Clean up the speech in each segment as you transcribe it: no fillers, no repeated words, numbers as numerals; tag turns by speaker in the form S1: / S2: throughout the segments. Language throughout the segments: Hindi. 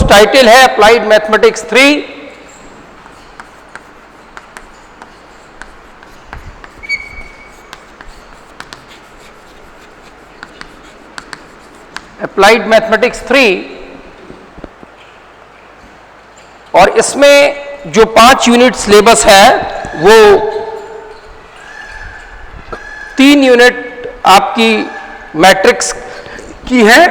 S1: टाइटल है अप्लाइड मैथमेटिक्स 3। अप्लाइड मैथमेटिक्स 3, और इसमें जो 5 यूनिट सिलेबस है वो 3 यूनिट आपकी मैट्रिक्स की है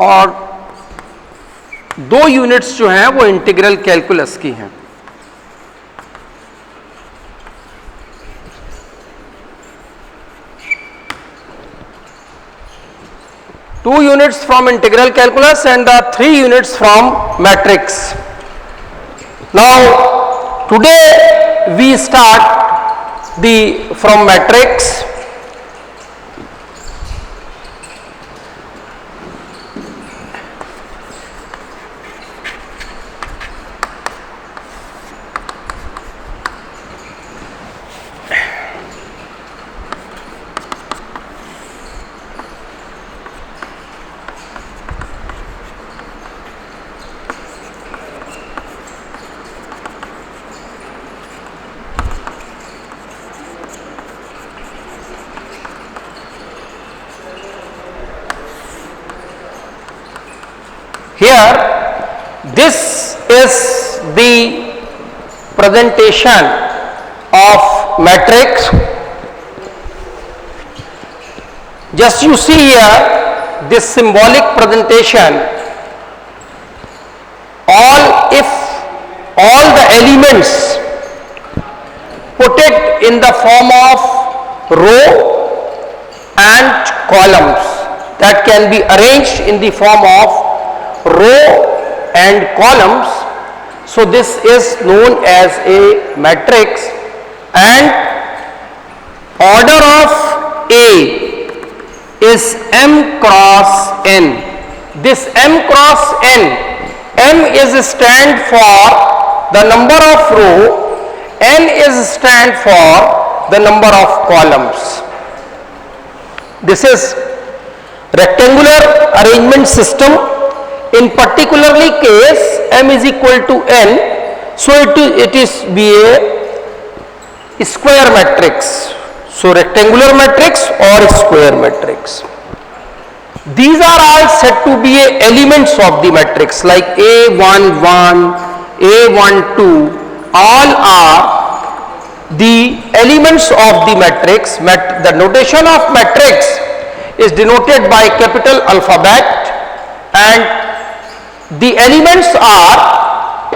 S1: और 2 यूनिट्स जो हैं वो इंटीग्रल कैलकुलस की हैं। Two units from integral calculus and 3 units from matrix. Now today we start from matrix. Here, this is the presentation of matrix. Just you see here this symbolic presentation. If all the elements put it in the form of row and columns, that can be arranged in the form of row and columns. So this is known as a matrix, and order of A is m cross n. This m cross n, m is stand for the number of row, n is stand for the number of columns. This is rectangular arrangement system. In particularly case m is equal to n, so it is be a square matrix. So rectangular matrix or square matrix. These are all said to be elements of the matrix, like A11, A12, all are the elements of the matrix. The notation of matrix is denoted by capital alphabet, and the elements are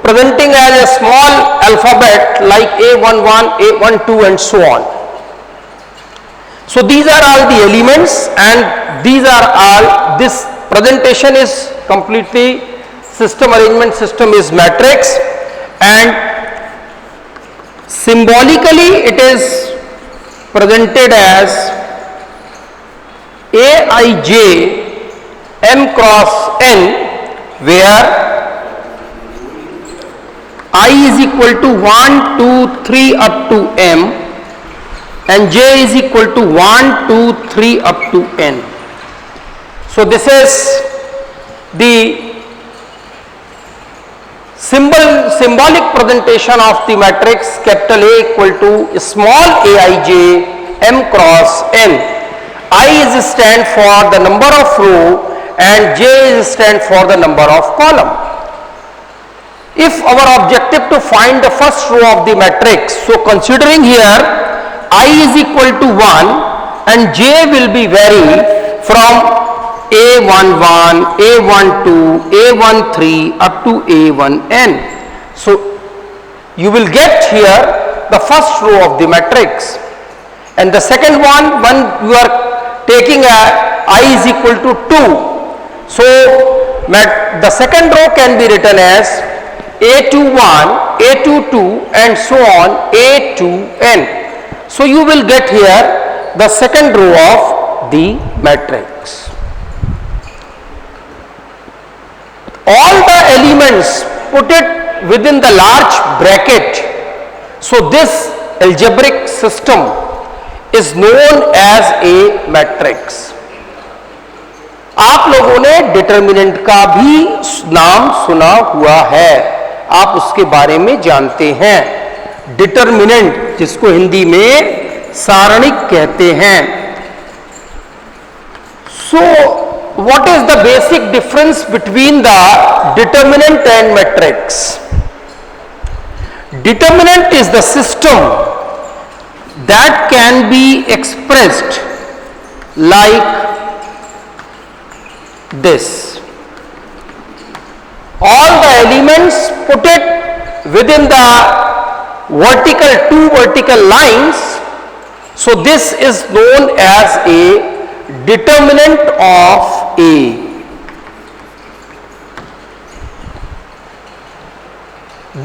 S1: presenting as a small alphabet like A11, A12 and so on. So these are all the elements, and these are all, this presentation is completely system arrangement system is matrix, and symbolically it is presented as Aij m cross n, where I is equal to 1, 2, 3 up to m, and j is equal to 1, 2, 3 up to n. So this is the symbolic presentation of the matrix capital A equal to small aij m cross n. I is stand for the number of row and j is stand for the number of column. If our objective to find the first row of the matrix, so considering here I is equal to 1 and j will be vary from A11, A12, A13 up to A1n. So you will get here the first row of the matrix, and the second one when you are taking a I is equal to 2. So the second row can be written as A21, A22 and so on A2n. So you will get here the second row of the matrix. All the elements put it within the large bracket. So this algebraic system is known as a matrix. आप लोगों ने डिटर्मिनेंट का भी नाम सुना हुआ है, आप उसके बारे में जानते हैं. डिटर्मिनेंट जिसको हिंदी में सारणिक कहते हैं. So what is the basic difference between the determinant and matrix? Determinant is the system that can be expressed like this. All the elements put it within the two vertical lines, so this is known as a determinant of A.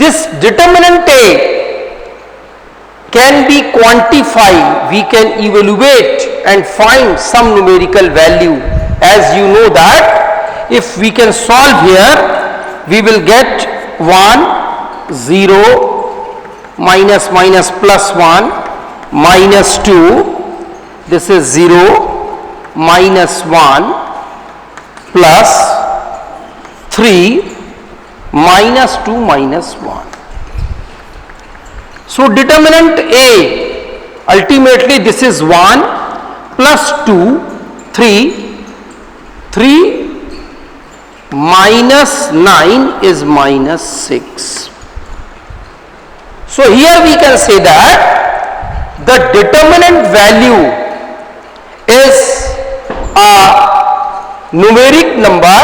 S1: This determinant A can be quantified, we can evaluate and find some numerical value. As you know that if we can solve here, we will get 1, 0, minus minus plus 1, minus 2, this is 0, minus 1, plus 3, minus 2, minus 1. So determinant A, ultimately this is 1 plus 2, 3, 3 minus 9 is minus 6. So here we can say that the determinant value is a numeric number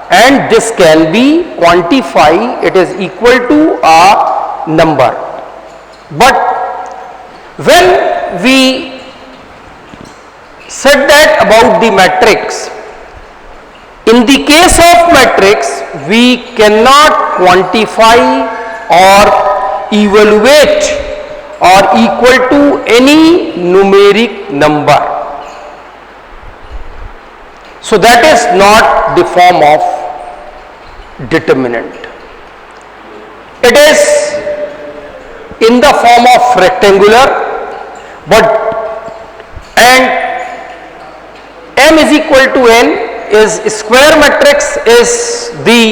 S1: and this can be quantified, it is equal to a number. But when we said that about the matrix, in the case of matrix we cannot quantify or evaluate or equal to any numeric number. So that is not the form of determinant. It is in the form of rectangular, but and m is equal to n is square matrix is the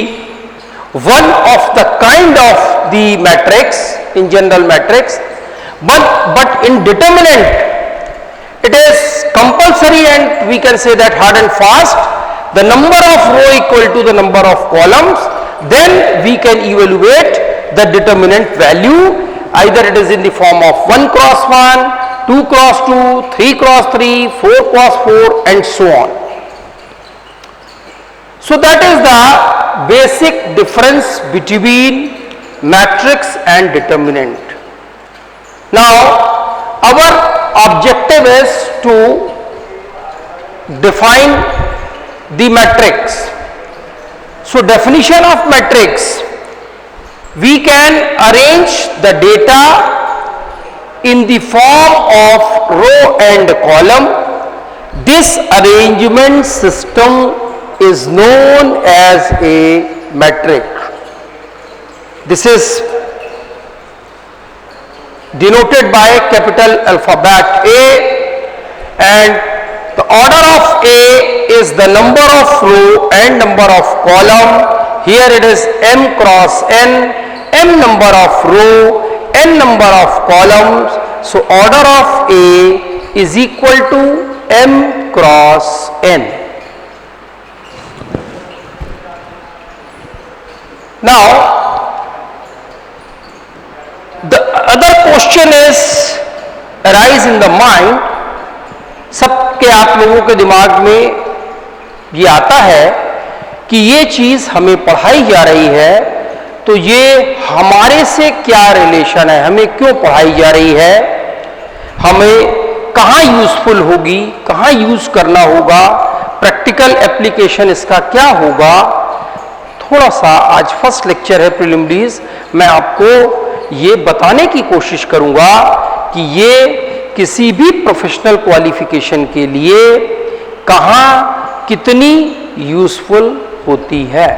S1: one of the kind of the matrix in general matrix, but in determinant it is compulsory and we can say that hard and fast, the number of row equal to the number of columns, then we can evaluate the determinant value. Either it is in the form of 1 cross 1, 2 cross 2, 3 cross 3, 4 cross 4 and so on. So that is the basic difference between matrix and determinant. Now our objective is to define the matrix. So definition of matrix: we can arrange the data in the form of row and column. This arrangement system is known as a matrix. This is denoted by capital alphabet A, and the order of A is the number of row and number of column. Here it is m cross n, m number of row, n number of columns. So order of A is equal to m cross n. Now the other question is arise in the mind. सबके आप लोगों के दिमाग में ये आता है कि ये चीज हमें पढ़ाई जा रही है, तो ये हमारे से क्या रिलेशन है, हमें क्यों पढ़ाई जा रही है, हमें कहाँ यूजफुल होगी, कहाँ यूज करना होगा, प्रैक्टिकल एप्लीकेशन इसका क्या होगा. थोड़ा सा आज फर्स्ट लेक्चर है प्रिलिमिनरीज, मैं आपको ये बताने की कोशिश करूंगा कि ये किसी भी प्रोफेशनल क्वालिफिकेशन के लिए कहाँ कितनी यूजफुल होती है.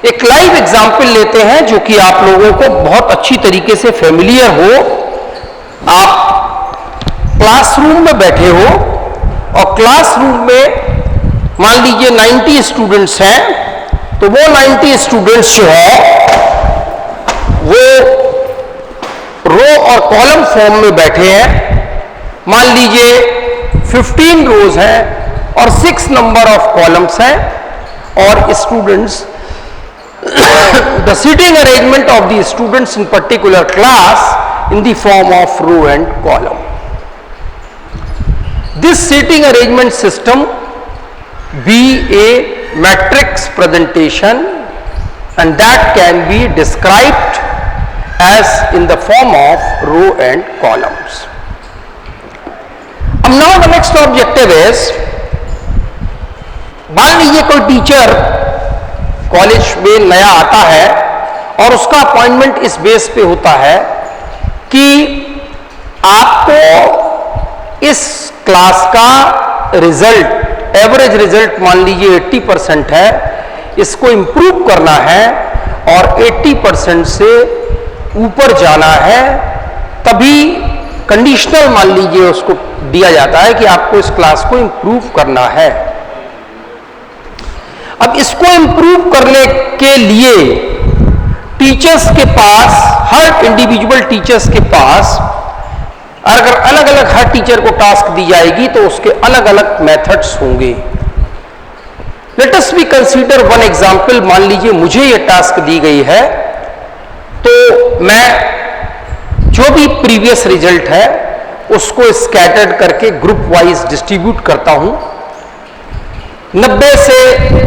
S1: एक लाइव एग्जाम्पल लेते हैं जो कि आप लोगों को बहुत अच्छी तरीके से फेमिलियर हो. आप क्लासरूम में बैठे हो और क्लासरूम में मान लीजिए 90 स्टूडेंट्स हैं, तो वो 90 स्टूडेंट्स जो है वो रो और कॉलम फॉर्म में बैठे हैं। मान लीजिए 15 रोज हैं और 6 नंबर ऑफ कॉलम्स हैं, और students the sitting arrangement of the students in particular class in the form of row and column. This seating arrangement system be a matrix presentation, and that can be described as in the form of row and columns. Now the next objective is, मान लीजिए कोई टीचर कॉलेज में नया आता है और उसका अपॉइंटमेंट इस बेस पे होता है कि आपको इस क्लास का रिजल्ट, एवरेज रिजल्ट मान लीजिए 80% है, इसको इंप्रूव करना है और 80% से ऊपर जाना है, तभी कंडीशनल मान लीजिए उसको दिया जाता है कि आपको इस क्लास को इंप्रूव करना है। अब इसको इंप्रूव करने के लिए टीचर्स के पास, हर इंडिविजुअल टीचर्स के पास, अगर अलग अलग हर टीचर को टास्क दी जाएगी तो उसके अलग अलग मेथड्स होंगे। Let us B consider one example. मान लीजिए मुझे ये टास्क दी गई है, तो मैं जो भी प्रीवियस रिजल्ट है उसको स्कैटर्ड करके ग्रुप वाइज डिस्ट्रीब्यूट करता हूं। 90 से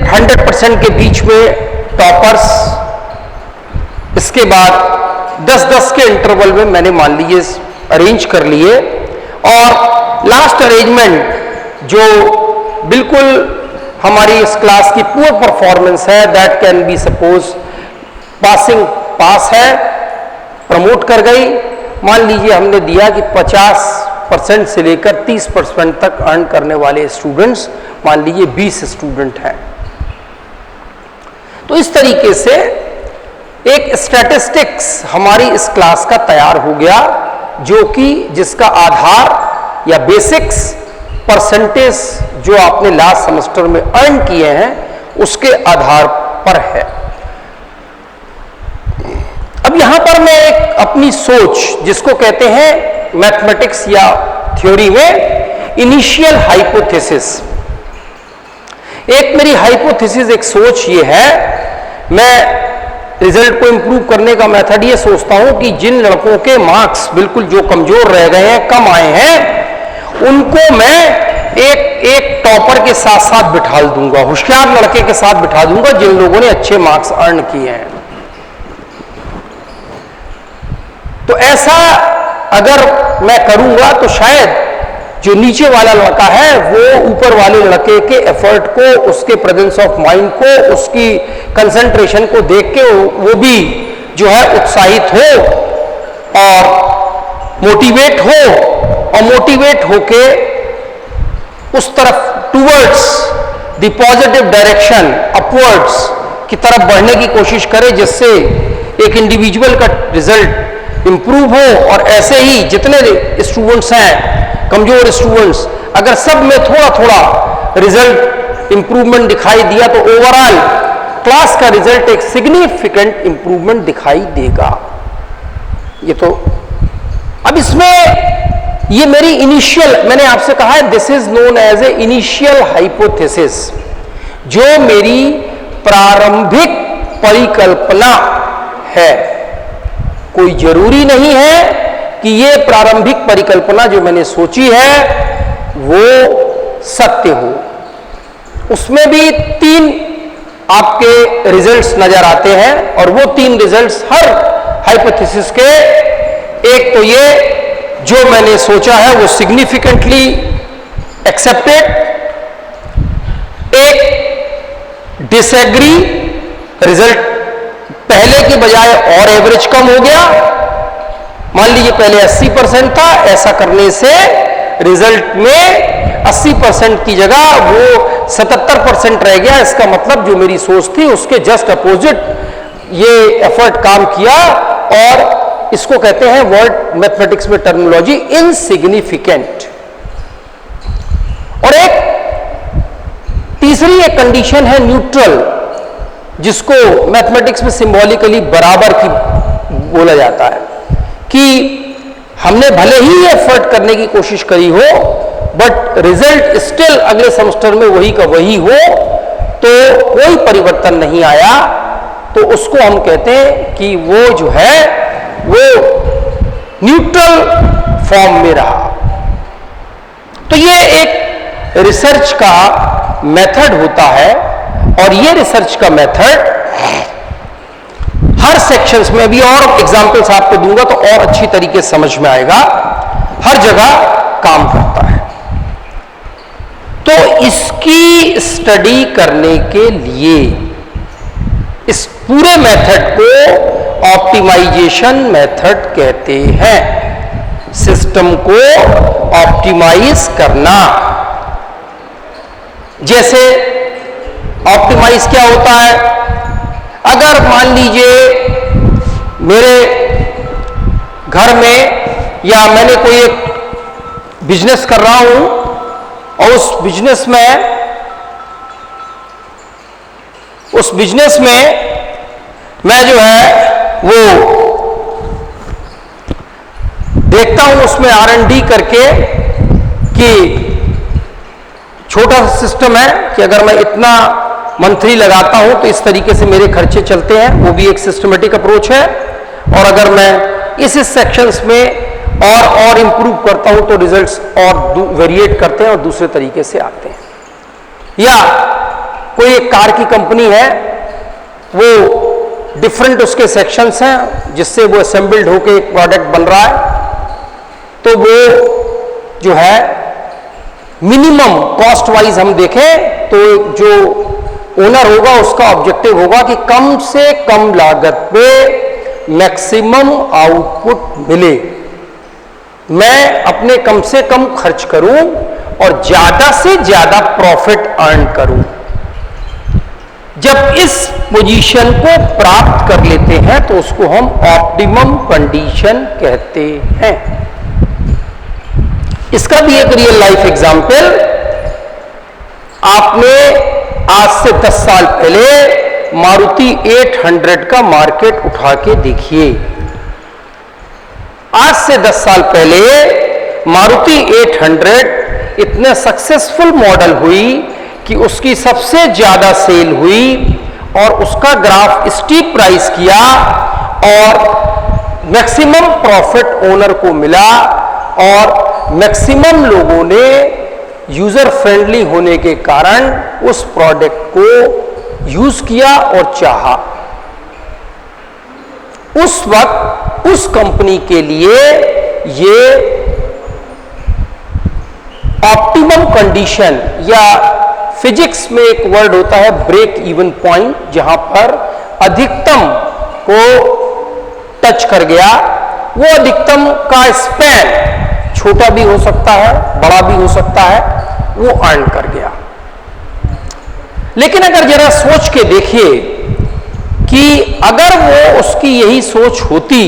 S1: 100% के बीच में टॉपर्स, इसके बाद 10-10 के इंटरवल में मैंने मान लीजिए अरेंज कर लिए, और लास्ट अरेंजमेंट जो बिल्कुल हमारी इस क्लास की पुअर परफॉर्मेंस है, that can be suppose passing pass है, प्रमोट कर गई। मान लीजिए हमने दिया कि 50% से लेकर 30% तक अर्न करने वाले स्टूडेंट्स मान लीजिए 20 स्टूडेंट हैं। तो इस तरीके से एक स्टैटिस्टिक्स हमारी इस क्लास का तैयार हो गया, जो कि जिसका आधार या बेसिक्स परसेंटेज जो आपने लास्ट सेमेस्टर में अर्न किए हैं उसके आधार पर है। अब यहां पर मैं एक अपनी सोच, जिसको कहते हैं मैथमेटिक्स या थ्योरी में इनिशियल हाइपोथेसिस, एक मेरी हाइपोथेसिस, एक सोच ये है, मैं रिजल्ट को इंप्रूव करने का मेथड ये सोचता हूं कि जिन लड़कों के मार्क्स बिल्कुल जो कमजोर रह गए हैं, कम आए हैं, उनको मैं एक टॉपर के साथ साथ बिठा दूंगा, होशियार लड़के के साथ बिठा दूंगा जिन लोगों ने अच्छे मार्क्स अर्न किए हैं। तो ऐसा अगर मैं करूंगा तो शायद जो नीचे वाला लड़का है वो ऊपर वाले लड़के के एफर्ट को, उसके प्रेजेंस ऑफ माइंड को, उसकी कंसंट्रेशन को देख के वो भी जो है उत्साहित हो और मोटिवेट हो, और मोटिवेट होके उस तरफ towards the positive direction, upwards की तरफ बढ़ने की कोशिश करे, जिससे एक इंडिविजुअल का रिजल्ट इंप्रूव हो। और ऐसे ही जितने स्टूडेंट्स हैं, कमजोर स्टूडेंट्स, अगर सब में थोड़ा थोड़ा रिजल्ट इंप्रूवमेंट दिखाई दिया तो ओवरऑल क्लास का रिजल्ट एक सिग्निफिकेंट इंप्रूवमेंट दिखाई देगा। ये तो अब इसमें ये मेरी इनिशियल, मैंने आपसे कहा है this is known as a initial hypothesis, जो मेरी प्रारंभिक परिकल्पना है। कोई जरूरी नहीं है कि ये प्रारंभिक परिकल्पना जो मैंने सोची है वो सत्य हो। उसमें भी 3 आपके रिजल्ट्स नजर आते हैं, और वो 3 रिजल्ट्स हर हाइपोथेसिस के, एक तो ये जो मैंने सोचा है वो सिग्निफिकेंटली एक्सेप्टेड, एक डिसएग्री, रिजल्ट पहले की बजाय और एवरेज कम हो गया। मान लीजिए पहले 80% था, ऐसा करने से रिजल्ट में 80% की जगह वो 77% रह गया। इसका मतलब जो मेरी सोच थी उसके जस्ट अपोजिट ये एफर्ट काम किया और इसको कहते हैं वर्ड मैथमेटिक्स में टर्मिनोलॉजी इनसिग्निफिकेंट। और एक तीसरी एक कंडीशन है न्यूट्रल, जिसको मैथमेटिक्स में सिंबॉलिकली बराबर की बोला जाता है कि हमने भले ही एफर्ट करने की कोशिश करी हो बट रिजल्ट स्टिल अगले सेमेस्टर में वही का वही हो, तो कोई परिवर्तन नहीं आया, तो उसको हम कहते हैं कि वो जो है वो न्यूट्रल फॉर्म में रहा। तो ये एक रिसर्च का मेथड होता है, और ये रिसर्च का मेथड हर सेक्शंस में, भी और एग्जांपल्स आपको दूंगा तो और अच्छी तरीके से समझ में आएगा, हर जगह काम करता है। तो इसकी स्टडी करने के लिए इस पूरे मेथड को ऑप्टिमाइजेशन मेथड कहते हैं। सिस्टम को ऑप्टिमाइज करना। जैसे ऑप्टिमाइज क्या होता है, अगर मान लीजिए मेरे घर में या मैंने कोई एक बिजनेस कर रहा हूं और उस बिजनेस में मैं जो है वो देखता हूं उसमें R&D करके कि छोटा सा सिस्टम है कि अगर मैं इतना मंथली लगाता हूं तो इस तरीके से मेरे खर्चे चलते हैं, वो भी एक सिस्टमेटिक अप्रोच है। और अगर मैं इस सेक्शंस में और इंप्रूव करता हूं तो रिजल्ट्स और वेरिएट करते हैं और दूसरे तरीके से आते हैं। या कोई एक कार की कंपनी है, वो डिफरेंट उसके सेक्शंस हैं जिससे वो असेंबल्ड होकर एक प्रोडक्ट बन रहा है, तो वो जो है मिनिमम कॉस्ट वाइज हम देखें तो जो ओनर होगा उसका ऑब्जेक्टिव होगा कि कम से कम लागत पे मैक्सिमम आउटपुट मिले, मैं अपने कम से कम खर्च करूं और ज्यादा से ज्यादा प्रॉफिट अर्न करूं। जब इस पोजीशन को प्राप्त कर लेते हैं तो उसको हम ऑप्टिमम कंडीशन कहते हैं। इसका भी एक रियल लाइफ एग्जांपल, आपने आज से 10 साल पहले मारुति 800 का मार्केट उठा के देखिए। आज से 10 साल पहले मारुति 800 इतने सक्सेसफुल मॉडल हुई कि उसकी सबसे ज्यादा सेल हुई और उसका ग्राफ स्टीप राइज किया और मैक्सिमम प्रॉफिट ओनर को मिला और मैक्सिमम लोगों ने यूजर फ्रेंडली होने के कारण उस प्रोडक्ट को यूज किया और चाहा। उस वक्त उस कंपनी के लिए ये ऑप्टिमम कंडीशन, या फिजिक्स में एक वर्ड होता है ब्रेक इवन पॉइंट, जहां पर अधिकतम को टच कर गया। वो अधिकतम का स्पैन छोटा भी हो सकता है, बड़ा भी हो सकता है, वो अर्न कर गया। लेकिन अगर जरा सोच के देखिए कि अगर वो उसकी यही सोच होती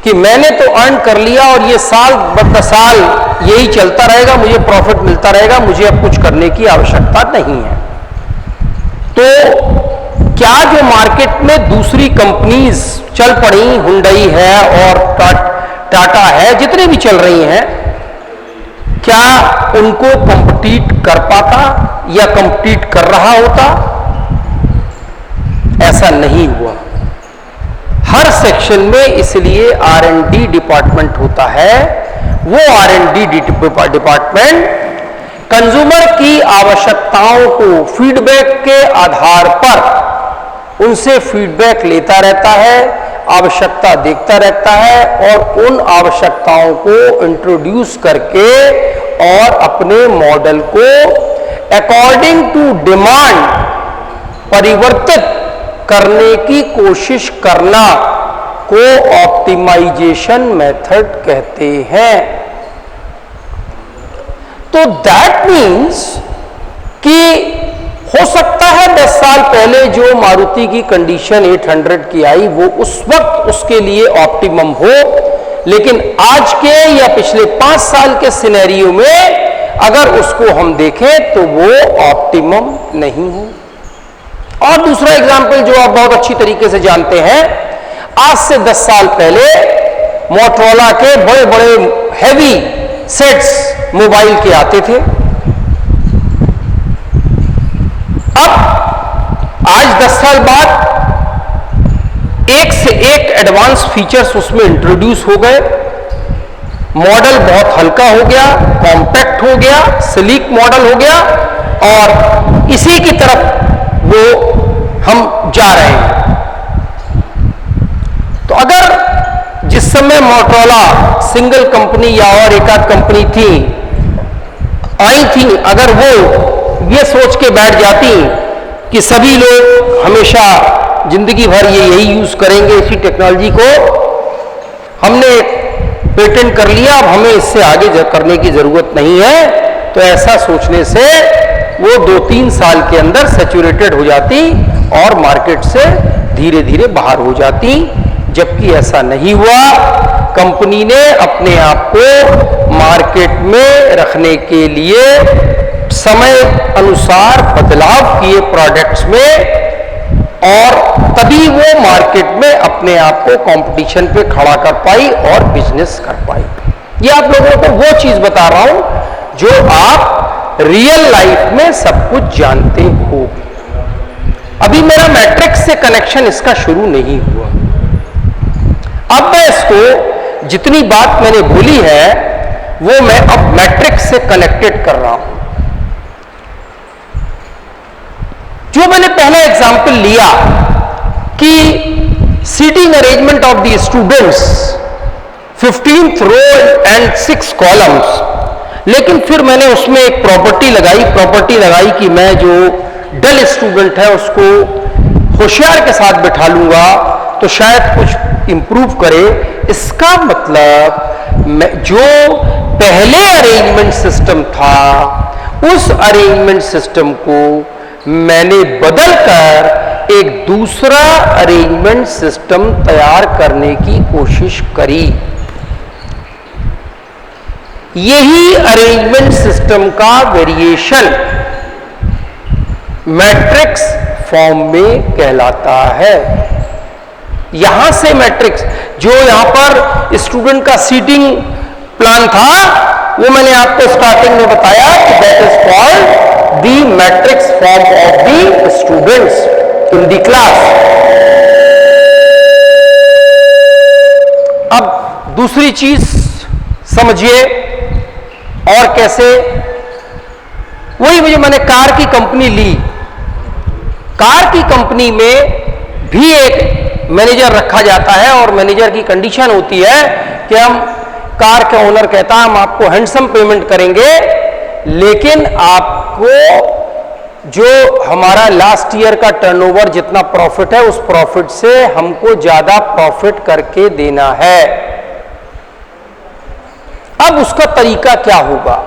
S1: कि मैंने तो अर्न कर लिया और ये साल ब साल यही चलता रहेगा, मुझे प्रॉफिट मिलता रहेगा, मुझे अब कुछ करने की आवश्यकता नहीं है, तो क्या जो मार्केट में दूसरी कंपनीज चल पड़ी, हुंडई है और टाटा है, जितने भी चल रही हैं, क्या उनको कंपीट कर पाता या कंपीट कर रहा होता? ऐसा नहीं हुआ। हर सेक्शन में इसलिए R&D डिपार्टमेंट होता है। वो R&D डिपार्टमेंट कंज्यूमर की आवश्यकताओं को फीडबैक के आधार पर उनसे फीडबैक लेता रहता है, आवश्यकता देखता रहता है और उन आवश्यकताओं को इंट्रोड्यूस करके और अपने मॉडल को अकॉर्डिंग टू डिमांड परिवर्तित करने की कोशिश करना को ऑप्टिमाइजेशन मेथड कहते हैं। तो दैट मीन्स कि हो सकता है 10 साल पहले जो मारुति की कंडीशन 800 की आई वो उस वक्त उसके लिए ऑप्टिमम हो, लेकिन आज के या पिछले 5 साल के सिनेरियो में अगर उसको हम देखें तो वो ऑप्टिमम नहीं हो। और दूसरा एग्जाम्पल जो आप बहुत अच्छी तरीके से जानते हैं, आज से 10 साल पहले मोटरोला के बड़े बड़े हैवी सेट्स मोबाइल के आते थे। अब आज 10 साल बाद एक से एक एडवांस फीचर्स उसमें इंट्रोड्यूस हो गए, मॉडल बहुत हल्का हो गया, कॉम्पैक्ट हो गया, स्लीक मॉडल हो गया और इसी की तरफ वो हम जा रहे हैं। तो अगर जिस समय मोटरोला सिंगल कंपनी या और एक आध कंपनी थी आई थी, अगर वो ये सोच के बैठ जाती कि सभी लोग हमेशा जिंदगी भर ये यही यूज करेंगे इसी टेक्नोलॉजी को, हमने पेटेंट कर लिया, अब हमें इससे आगे करने की जरूरत नहीं है, तो ऐसा सोचने से वो 2-3 साल के अंदर सैचुरेटेड हो जाती और मार्केट से धीरे धीरे बाहर हो जाती। जबकि ऐसा नहीं हुआ, कंपनी ने अपने आप को मार्केट में रखने के लिए समय अनुसार बदलाव किए प्रोडक्ट्स में और तभी वो मार्केट में अपने आप को कंपटीशन पे खड़ा कर पाई और बिजनेस कर पाई। ये आप लोगों को वो चीज बता रहा हूं जो आप रियल लाइफ में सब कुछ जानते हो। अभी मेरा मैट्रिक्स से कनेक्शन इसका शुरू नहीं हुआ। अब मैं इसको जितनी बात मैंने बोली है वो मैं अब मैट्रिक्स से कनेक्टेड कर रहा हूं। जो मैंने पहला एग्जाम्पल लिया कि seating arrangement of the students 15th row and 6 columns, लेकिन फिर मैंने उसमें एक प्रॉपर्टी लगाई कि मैं जो डल स्टूडेंट है उसको होशियार के साथ बिठा लूंगा तो शायद कुछ इंप्रूव करे। इसका मतलब जो पहले अरेंजमेंट सिस्टम था उस अरेंजमेंट सिस्टम को मैंने बदलकर एक दूसरा अरेंजमेंट सिस्टम तैयार करने की कोशिश करी। यही अरेंजमेंट सिस्टम का वेरिएशन मैट्रिक्स फॉर्म में कहलाता है। यहां से मैट्रिक्स जो यहां पर स्टूडेंट का सीटिंग प्लान था वो मैंने आपको स्टार्टिंग में बताया कि that is called the matrix form of the students in the class. अब दूसरी चीज समझिए और कैसे, वही मुझे मैंने कार की कंपनी ली। कार की कंपनी में भी एक मैनेजर रखा जाता है और मैनेजर की कंडीशन होती है कि हम कार का ओनर कहता है हम आपको हैंडसम पेमेंट करेंगे, लेकिन आपको जो हमारा लास्ट ईयर का टर्नओवर जितना प्रॉफिट है उस प्रॉफिट से हमको ज्यादा प्रॉफिट करके देना है। अब उसका तरीका क्या होगा?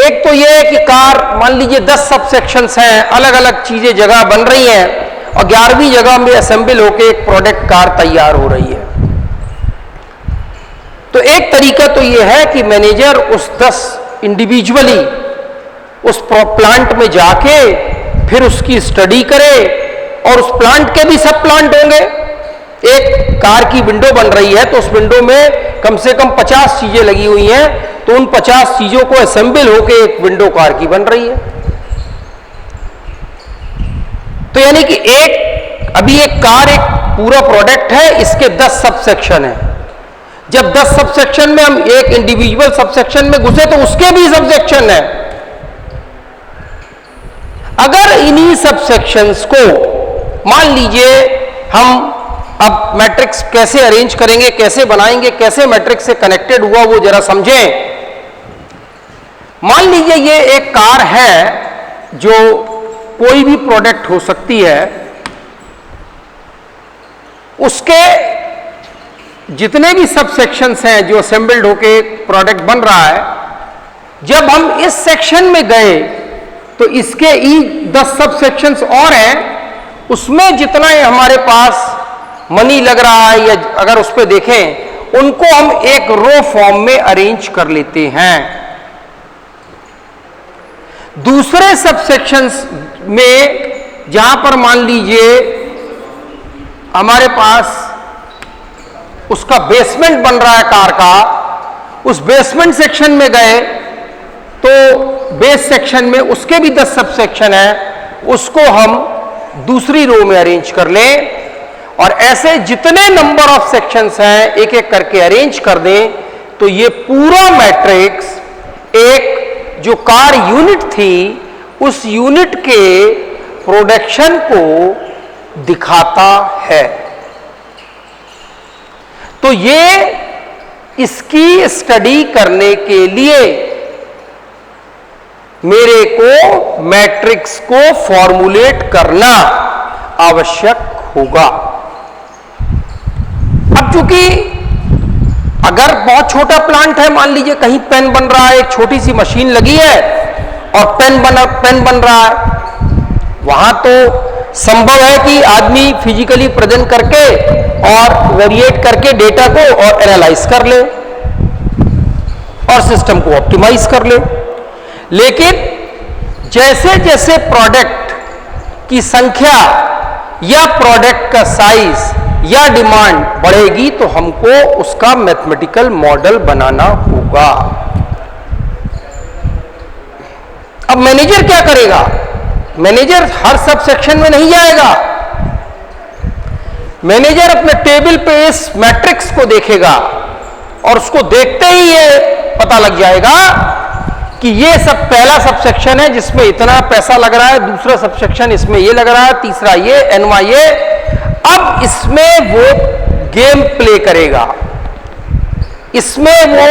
S1: एक तो यह है कि कार मान लीजिए 10 सब सेक्शंस हैं, अलग अलग चीजें जगह बन रही हैं और 11वीं जगह में असेंबल होकर एक प्रोडक्ट कार तैयार हो रही है। तो एक तरीका तो यह है कि मैनेजर उस 10 इंडिविजुअली उस प्लांट में जाके फिर उसकी स्टडी करे और उस प्लांट के भी सब प्लांट होंगे। एक कार की विंडो बन रही है तो उस विंडो में कम से कम 50 चीजें लगी हुई हैं, तो उन 50 चीजों को असेंबल होकर एक विंडो कार की बन रही है। तो यानी कि अभी एक कार एक पूरा प्रोडक्ट है, इसके 10 सब सेक्शन है। जब 10 सब सेक्शन में हम एक इंडिविजुअल सब सेक्शन में घुसे तो उसके भी सब सेक्शन है। अगर इन्हीं सब सेक्शंस को मान लीजिए हम अब मैट्रिक्स कैसे अरेंज करेंगे, कैसे बनाएंगे, कैसे मैट्रिक्स से कनेक्टेड हुआ वो जरा समझें। मान लीजिए ये एक कार है जो कोई भी प्रोडक्ट हो सकती है, उसके जितने भी सब सेक्शंस हैं जो असेंबल्ड होके प्रोडक्ट बन रहा है, जब हम इस सेक्शन में गए तो इसके ई 10 सब सेक्शंस और हैं, उसमें जितना हमारे पास मनी लग रहा है या अगर उस पर देखें, उनको हम एक रो फॉर्म में अरेंज कर लेते हैं। दूसरे सब सेक्शंस में जहां पर मान लीजिए हमारे पास उसका बेसमेंट बन रहा है कार का, उस बेसमेंट सेक्शन में गए तो बेस सेक्शन में उसके भी 10 सब सेक्शन है, उसको हम दूसरी रो में अरेंज कर लें और ऐसे जितने नंबर ऑफ सेक्शंस हैं एक एक करके अरेंज कर दें, तो ये पूरा मैट्रिक्स एक जो कार यूनिट थी उस यूनिट के प्रोडक्शन को दिखाता है। तो ये इसकी स्टडी करने के लिए मेरे को मैट्रिक्स को फॉर्मुलेट करना आवश्यक होगा। अब चूंकि अगर बहुत छोटा प्लांट है, मान लीजिए कहीं पेन बन रहा है, एक छोटी सी मशीन लगी है और पेन बन रहा है, वहां तो संभव है कि आदमी फिजिकली प्रेजेंट करके और वेरिएट करके डेटा को और एनालाइज कर ले और सिस्टम को ऑप्टिमाइज कर ले। लेकिन जैसे जैसे प्रोडक्ट की संख्या या प्रोडक्ट का साइज या डिमांड बढ़ेगी तो हमको उसका मैथमेटिकल मॉडल बनाना होगा। अब मैनेजर क्या करेगा? मैनेजर हर सब सेक्शन में नहीं जाएगा। मैनेजर अपने टेबल पे इस मैट्रिक्स को देखेगा और उसको देखते ही ये पता लग जाएगा कि ये सब पहला सब सेक्शन है जिसमें इतना पैसा लग रहा है, दूसरा सब सेक्शन इसमें ये लग रहा है, तीसरा ये, एनवा ये। अब इसमें वो गेम प्ले करेगा, इसमें वो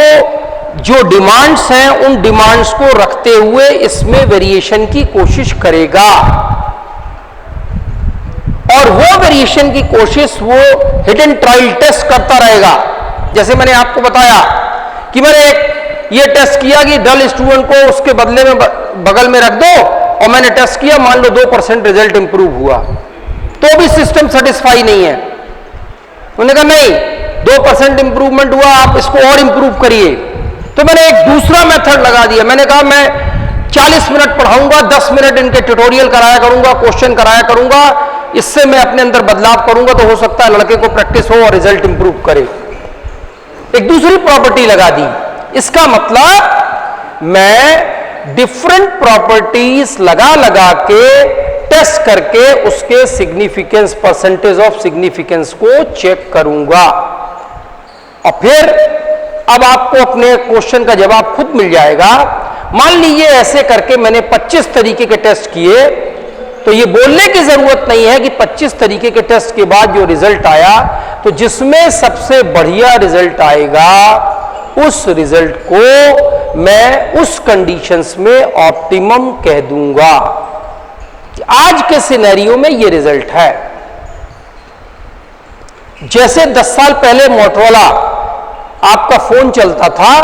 S1: जो डिमांड्स हैं उन डिमांड्स को रखते हुए इसमें वेरिएशन की कोशिश करेगा और वो वेरिएशन की कोशिश वो हिट एंड ट्रायल टेस्ट करता रहेगा। जैसे मैंने आपको बताया कि मैंने ये टेस्ट किया कि डल स्टूडेंट को उसके बदले में बगल में रख दो और मैंने टेस्ट किया, मान लो 2% रिजल्ट इंप्रूव हुआ, तो भी सिस्टम सेटिस्फाई नहीं है। उन्होंने कहा नहीं, 2% इंप्रूवमेंट हुआ, आप इसको और इंप्रूव करिए। तो मैंने एक दूसरा मेथड लगा दिया, मैंने कहा मैं 40 मिनट पढ़ाऊंगा, 10 मिनट इनके ट्यूटोरियल कराया करूंगा, क्वेश्चन कराया करूंगा, इससे मैं अपने अंदर बदलाव करूंगा तो हो सकता है लड़के को प्रैक्टिस हो और रिजल्ट इंप्रूव करे। एक दूसरी प्रॉपर्टी लगा दी। इसका मतलब मैं डिफरेंट प्रॉपर्टीज लगा लगा के टेस्ट करके उसके सिग्निफिकेंस, परसेंटेज ऑफ सिग्निफिकेंस को चेक करूंगा और फिर अब आपको अपने क्वेश्चन का जवाब खुद मिल जाएगा। मान लीजिए ऐसे करके मैंने 25 तरीके के टेस्ट किए, तो ये बोलने की जरूरत नहीं है कि 25 तरीके के टेस्ट के बाद जो रिजल्ट आया, तो जिसमें सबसे बढ़िया रिजल्ट आएगा उस रिजल्ट को मैं उस कंडीशंस में ऑप्टिमम कह दूंगा कि आज के सिनेरियो में ये रिजल्ट है। जैसे 10 साल पहले मोटरोला आपका फोन चलता था,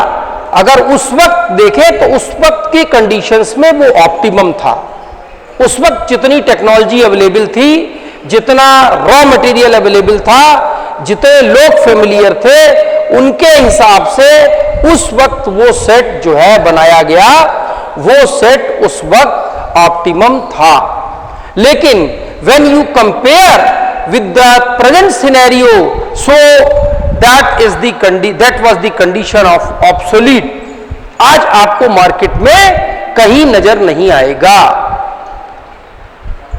S1: अगर उस वक्त देखें तो उस वक्त की कंडीशंस में वो ऑप्टिमम था। उस वक्त जितनी टेक्नोलॉजी अवेलेबल थी, जितना रॉ मटेरियल अवेलेबल था, जितने लोग फेमिलियर थे, उनके हिसाब से उस वक्त वो सेट जो है बनाया गया, वो सेट उस वक्त ऑप्टिमम था। लेकिन when you compare with the present scenario, so that was the condition of obsolete। आज आपको मार्केट में कहीं नजर नहीं आएगा।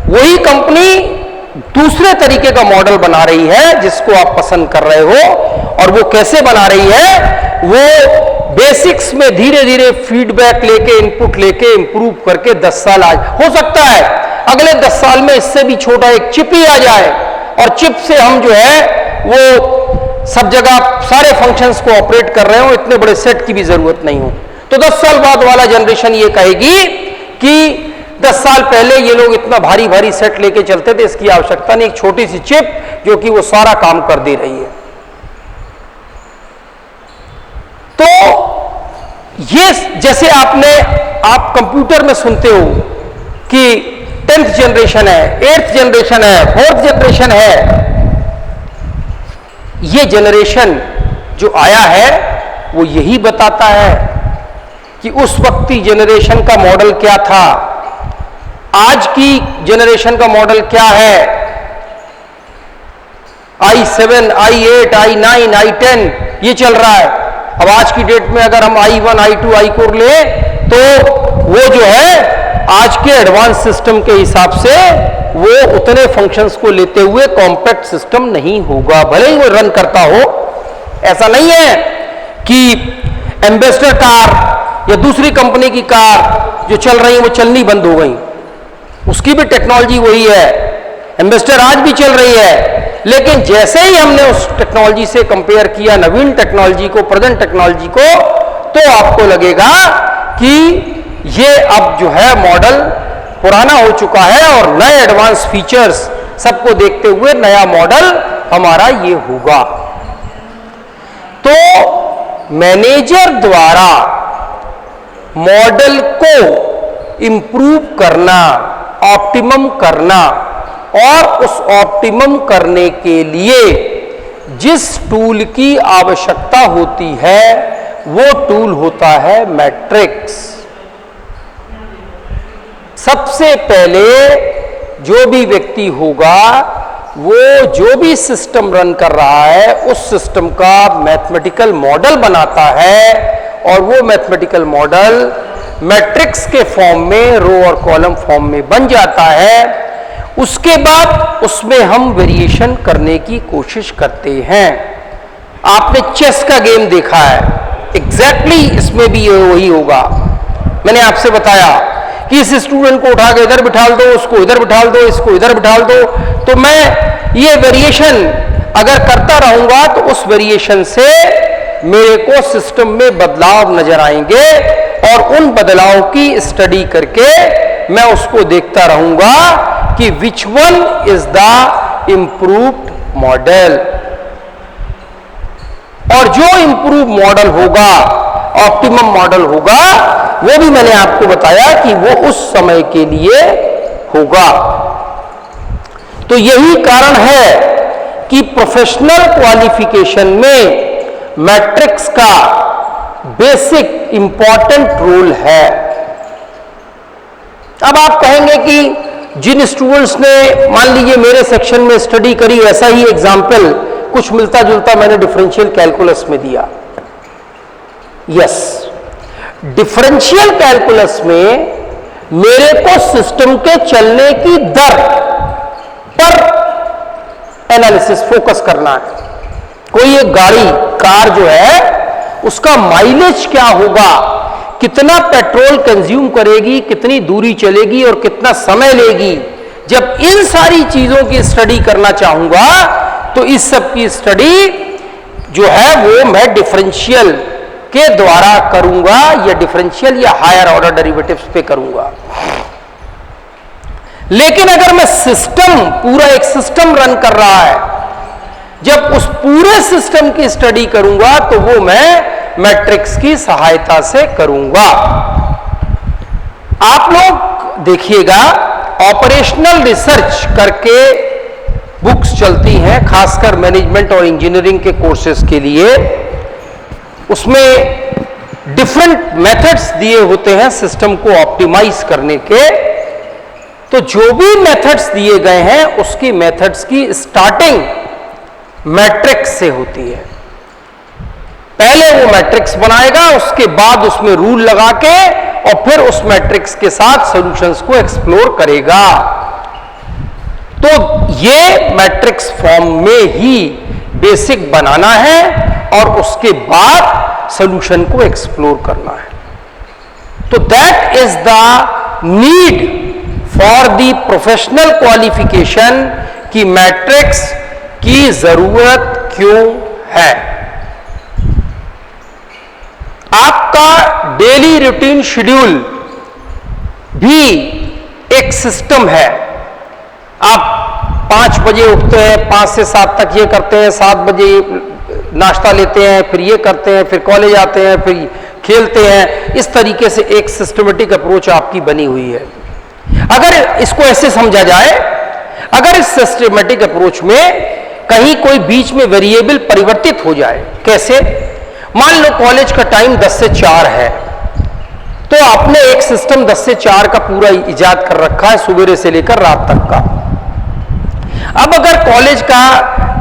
S1: वही कंपनी दूसरे तरीके का मॉडल बना रही है जिसको आप पसंद कर रहे हो, और वो कैसे बना रही है? वो बेसिक्स में धीरे धीरे फीडबैक लेके, इनपुट लेके इंप्रूव करके 10 साल आज हो सकता है अगले 10 साल में इससे भी छोटा एक चिप ही आ जाए और चिप से हम जो है वो सब जगह सारे फंक्शंस को ऑपरेट कर रहे हो, इतने बड़े सेट की भी जरूरत नहीं हो। तो 10 साल बाद वाला जनरेशन ये कहेगी कि 10 साल पहले ये लोग इतना भारी भारी सेट लेके चलते थे, इसकी आवश्यकता नहीं, एक छोटी सी चिप जो कि वो सारा काम कर दे रही है। तो ये जैसे आप कंप्यूटर में सुनते हो कि 10th जनरेशन है, 8th जनरेशन है, 4th जनरेशन है। ये जनरेशन जो आया है वो यही बताता है कि उस वक्त की जनरेशन का मॉडल क्या था, आज की जनरेशन का मॉडल क्या है। i7, i8, i9, i10 ये चल रहा है। अब आज की डेट में अगर हम i1, i2, i4 ले तो वो जो है आज के एडवांस सिस्टम के हिसाब से वो उतने फंक्शंस को लेते हुए कॉम्पैक्ट सिस्टम नहीं होगा, भले ही वो रन करता हो। ऐसा नहीं है कि एम्बेसडर कार या दूसरी कंपनी की कार जो चल रही है वो चलनी बंद हो गई, उसकी भी टेक्नोलॉजी वही है। एम्बेसडर आज भी चल रही है, लेकिन जैसे ही हमने उस टेक्नोलॉजी से कंपेयर किया नवीन टेक्नोलॉजी को, प्रेजेंट टेक्नोलॉजी को, तो आपको लगेगा कि ये अब जो है मॉडल पुराना हो चुका है और नए एडवांस फीचर्स सबको देखते हुए नया मॉडल हमारा ये होगा। तो मैनेजर द्वारा मॉडल को इंप्रूव करना, ऑप्टिमम करना, और उस ऑप्टिमम करने के लिए जिस टूल की आवश्यकता होती है वो टूल होता है मैट्रिक्स। सबसे पहले जो भी व्यक्ति होगा वो जो भी सिस्टम रन कर रहा है उस सिस्टम का मैथमेटिकल मॉडल बनाता है, और वो मैथमेटिकल मॉडल मैट्रिक्स के फॉर्म में, रो और कॉलम फॉर्म में बन जाता है। उसके बाद उसमें हम वेरिएशन करने की कोशिश करते हैं। आपने चेस का गेम देखा है, एग्जैक्टली इसमें भी वही होगा। मैंने आपसे बताया कि इस स्टूडेंट को उठा के इधर बिठाल दो, उसको इधर बिठाल दो, इसको इधर बिठाल दो, तो मैं ये वेरिएशन अगर करता रहूंगा तो उस वेरिएशन से मेरे को सिस्टम में बदलाव नजर आएंगे, और उन बदलाव की स्टडी करके मैं उसको देखता रहूंगा कि which one is the improved model. और जो इंप्रूव मॉडल होगा, ऑप्टिमम मॉडल होगा, वो भी मैंने आपको बताया कि वो उस समय के लिए होगा। तो यही कारण है कि प्रोफेशनल क्वालिफिकेशन में मैट्रिक्स का बेसिक इंपॉर्टेंट रोल है। अब आप कहेंगे कि जिन स्टूडेंट्स ने मान लीजिए मेरे सेक्शन में स्टडी करी, ऐसा ही एग्जाम्पल कुछ मिलता जुलता मैंने डिफरेंशियल कैलकुलस में दिया। यस, डिफरेंशियल कैलकुलस में मेरे को सिस्टम के चलने की दर पर एनालिसिस फोकस करना है। कोई एक गाड़ी, कार जो है, उसका माइलेज क्या होगा, कितना पेट्रोल कंज्यूम करेगी, कितनी दूरी चलेगी और कितना समय लेगी। जब इन सारी चीजों की स्टडी करना चाहूंगा तो इस सब की स्टडी जो है वो मैं डिफरेंशियल के द्वारा करूंगा, या डिफरेंशियल या हायर ऑर्डर डेरिवेटिव्स पे करूंगा। लेकिन अगर मैं सिस्टम, पूरा एक सिस्टम रन कर रहा है, जब उस पूरे सिस्टम की स्टडी करूंगा तो वो मैं मैट्रिक्स की सहायता से करूंगा। आप लोग देखिएगा, ऑपरेशनल रिसर्च करके बुक्स चलती हैं, खासकर मैनेजमेंट और इंजीनियरिंग के कोर्सेज के लिए। उसमें डिफरेंट मेथड्स दिए होते हैं सिस्टम को ऑप्टिमाइज करने के। तो जो भी मेथड्स दिए गए हैं उसकी मेथड्स की स्टार्टिंग मैट्रिक्स से होती है। पहले वो मैट्रिक्स बनाएगा, उसके बाद उसमें रूल लगा के और फिर उस मैट्रिक्स के साथ सॉल्यूशंस को एक्सप्लोर करेगा। तो ये मैट्रिक्स फॉर्म में ही बेसिक बनाना है और उसके बाद सॉल्यूशन को एक्सप्लोर करना है। तो that is the need for the professional qualification कि मैट्रिक्स की जरूरत क्यों है। आपका डेली रूटीन शेड्यूल भी एक सिस्टम है। आप 5 बजे उठते हैं, 5 से 7 तक ये करते हैं, 7 बजे नाश्ता लेते हैं, फिर ये करते हैं, फिर कॉलेज आते हैं, फिर खेलते हैं। इस तरीके से एक सिस्टमेटिक अप्रोच आपकी बनी हुई है। अगर इसको ऐसे समझा जाए, अगर इस सिस्टमेटिक अप्रोच में कहीं कोई बीच में वेरिएबल परिवर्तित हो जाए, कैसे? मान लो कॉलेज का टाइम 10 से 4 है, तो आपने एक सिस्टम 10 से 4 का पूरा इजाद कर रखा है, सुबह से लेकर रात तक का। अब अगर कॉलेज का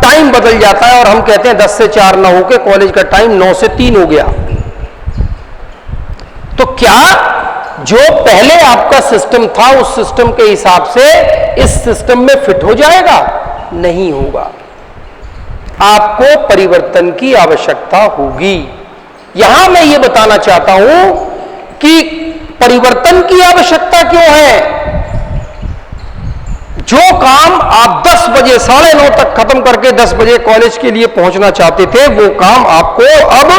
S1: टाइम बदल जाता है और हम कहते हैं 10 से 4 ना होकर कॉलेज का टाइम 9 से 3 हो गया, तो क्या जो पहले आपका सिस्टम था उस सिस्टम के हिसाब से इस सिस्टम में फिट हो जाएगा? नहीं होगा। आपको परिवर्तन की आवश्यकता होगी। यहां मैं ये बताना चाहता हूं कि परिवर्तन की आवश्यकता क्यों है? जो काम आप 10 बजे 9:30 तक खत्म करके 10 बजे कॉलेज के लिए पहुंचना चाहते थे, वो काम आपको अब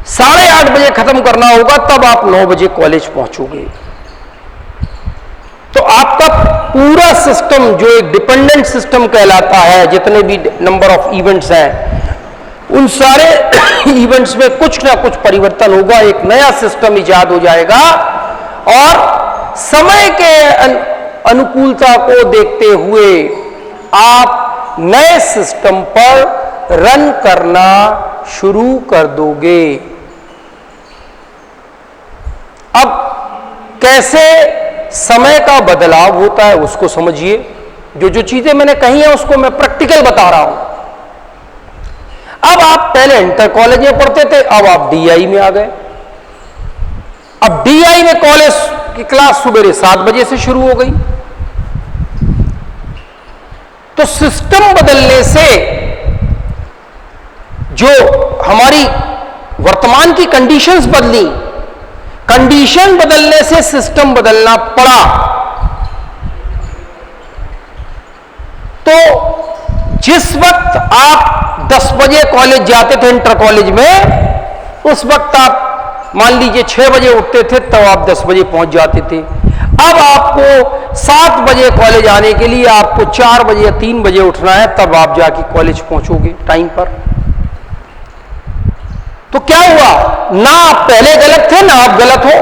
S1: 8:30 बजे खत्म करना होगा, तब आप 9 बजे कॉलेज पहुंचोगे। तो आपका पूरा सिस्टम जो एक डिपेंडेंट सिस्टम कहलाता है, जितने भी नंबर ऑफ इवेंट्स हैं, उन सारे इवेंट्स में कुछ ना कुछ परिवर्तन होगा, एक नया सिस्टम इजाद हो जाएगा और समय के अनुकूलता को देखते हुए आप नए सिस्टम पर रन करना शुरू कर दोगे। अब कैसे समय का बदलाव होता है उसको समझिए। जो जो चीजें मैंने कही हैं उसको मैं प्रैक्टिकल बता रहा हूं। अब आप पहले इंटर कॉलेज में पढ़ते थे, अब आप डीआई में आ गए। अब डीआई में कॉलेज की क्लास सुबह 7 बजे से शुरू हो गई। तो सिस्टम बदलने से जो हमारी वर्तमान की कंडीशंस बदली, कंडीशन बदलने से सिस्टम बदलना पड़ा। तो जिस वक्त आप 10 बजे कॉलेज जाते थे इंटर कॉलेज में, उस वक्त आप मान लीजिए 6 बजे उठते थे, तब आप 10 बजे पहुंच जाते थे। अब आपको 7 बजे कॉलेज आने के लिए आपको 4 बजे या 3 बजे उठना है, तब आप जाके कॉलेज पहुंचोगे टाइम पर। तो क्या हुआ? ना आप पहले गलत थे, ना आप गलत हो।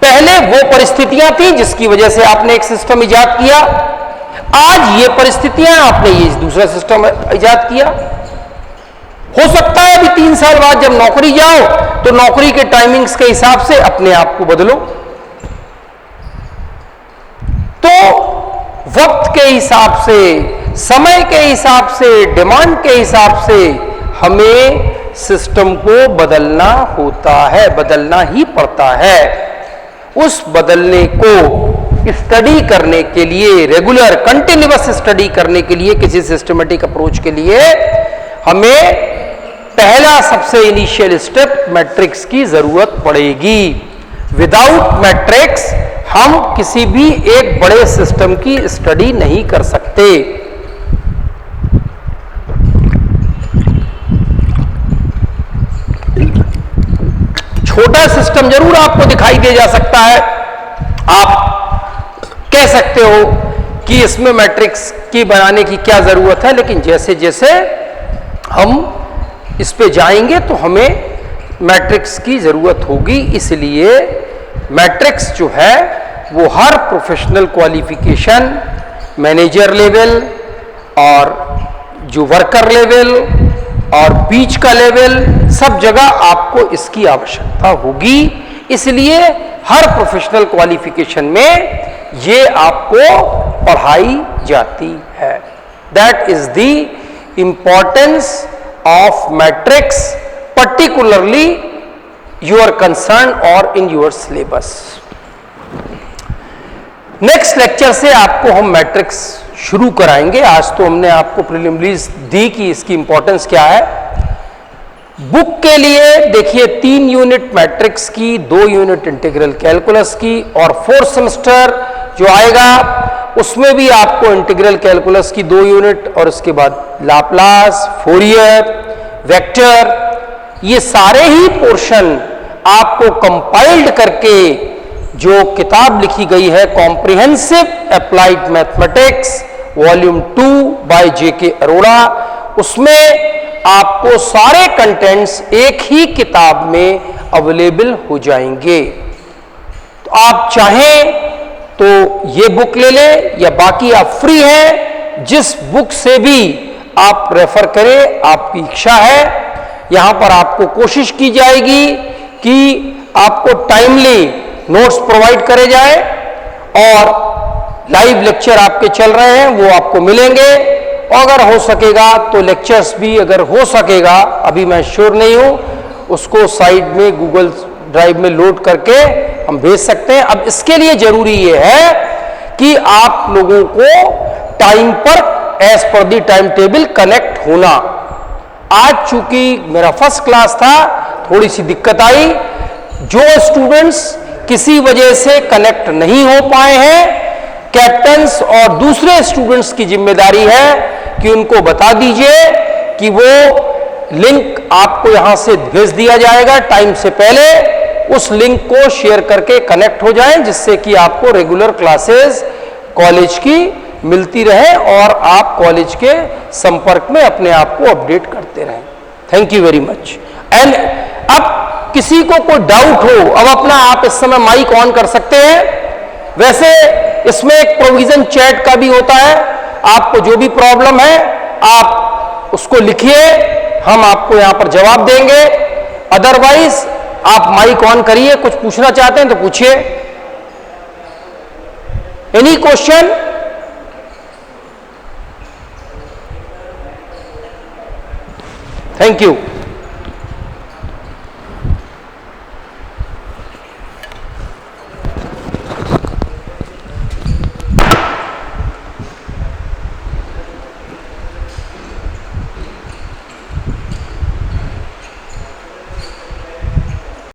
S1: पहले वो परिस्थितियां थी जिसकी वजह से आपने एक सिस्टम इजाद किया, आज ये परिस्थितियां, आपने ये दूसरा सिस्टम इजाद किया। हो सकता है अभी 3 साल बाद जब नौकरी जाओ तो नौकरी के टाइमिंग्स के हिसाब से अपने आप को बदलो। तो वक्त के हिसाब से, समय के हिसाब से, डिमांड के हिसाब से हमें सिस्टम को बदलना होता है, बदलना ही पड़ता है। उस बदलने को स्टडी करने के लिए, रेगुलर कंटिन्यूअस स्टडी करने के लिए, किसी सिस्टमेटिक अप्रोच के लिए हमें पहला सबसे इनिशियल स्टेप मैट्रिक्स की जरूरत पड़ेगी। विदाउट मैट्रिक्स हम किसी भी एक बड़े सिस्टम की स्टडी नहीं कर सकते। छोटा सिस्टम जरूर आपको दिखाई दे जा सकता है, आप कह सकते हो कि इसमें मैट्रिक्स की बनाने की क्या जरूरत है, लेकिन जैसे जैसे हम इस पे जाएंगे तो हमें मैट्रिक्स की जरूरत होगी। इसलिए मैट्रिक्स जो है वो हर प्रोफेशनल क्वालिफिकेशन, मैनेजर लेवल और जो वर्कर लेवल और बीच का लेवल, सब जगह आपको इसकी आवश्यकता होगी। इसलिए हर प्रोफेशनल क्वालिफिकेशन में ये आपको पढ़ाई जाती है। That is the importance of matrix, particularly your concern और in your syllabus. Next lecture से आपको हम मैट्रिक्स शुरू कराएंगे। आज तो हमने आपको प्रीलिमिनरीज दी कि इसकी इंपॉर्टेंस क्या है। बुक के लिए देखिए 3 यूनिट मैट्रिक्स की, 2 यूनिट इंटीग्रल कैलकुलस की, और 4th सेमेस्टर जो आएगा उसमें भी आपको इंटीग्रल कैलकुलस की 2 यूनिट और उसके बाद लाप्लास, फोरियर, वेक्टर, ये सारे ही पोर्शन आपको कंपाइल्ड करके जो किताब लिखी गई है comprehensive applied mathematics volume 2 by J.K. Arora, उसमें आपको सारे कंटेंट्स एक ही किताब में अवेलेबल हो जाएंगे। तो आप चाहें तो ये बुक ले लें या बाकी आप फ्री हैं, जिस बुक से भी आप रेफर करें, आपकी इच्छा है। यहां पर आपको कोशिश की जाएगी कि आपको टाइमली नोट्स प्रोवाइड करे जाए और लाइव लेक्चर आपके चल रहे हैं वो आपको मिलेंगे। और अगर हो सकेगा तो लेक्चर्स भी, अगर हो सकेगा, अभी मैं श्योर नहीं हूं, उसको साइड में गूगल ड्राइव में लोड करके हम भेज सकते हैं। अब इसके लिए जरूरी ये है कि आप लोगों को टाइम पर एज पर दी टाइम टेबल कनेक्ट होना। आज चूंकि मेरा फर्स्ट क्लास था, थोड़ी सी दिक्कत आई। जो स्टूडेंट्स किसी वजह से कनेक्ट नहीं हो पाए हैं, कैप्टन्स और दूसरे स्टूडेंट्स की जिम्मेदारी है कि उनको बता दीजिए कि वो लिंक आपको यहां से भेज दिया जाएगा टाइम से पहले। उस लिंक को शेयर करके कनेक्ट हो जाएं, जिससे कि आपको रेगुलर क्लासेस कॉलेज की मिलती रहे और आप कॉलेज के संपर्क में अपने आप को अपडेट करते रहें। Thank you very much. And अब किसी को कोई डाउट हो, अब अपना आप इस समय माइक ऑन कर सकते हैं। वैसे इसमें एक प्रोविजन चैट का भी होता है। आपको जो भी प्रॉब्लम है आप उसको लिखिए, हम आपको यहां पर जवाब देंगे। अदरवाइज आप माइक ऑन करिए, कुछ पूछना चाहते हैं तो पूछिए। Any question? Thank you.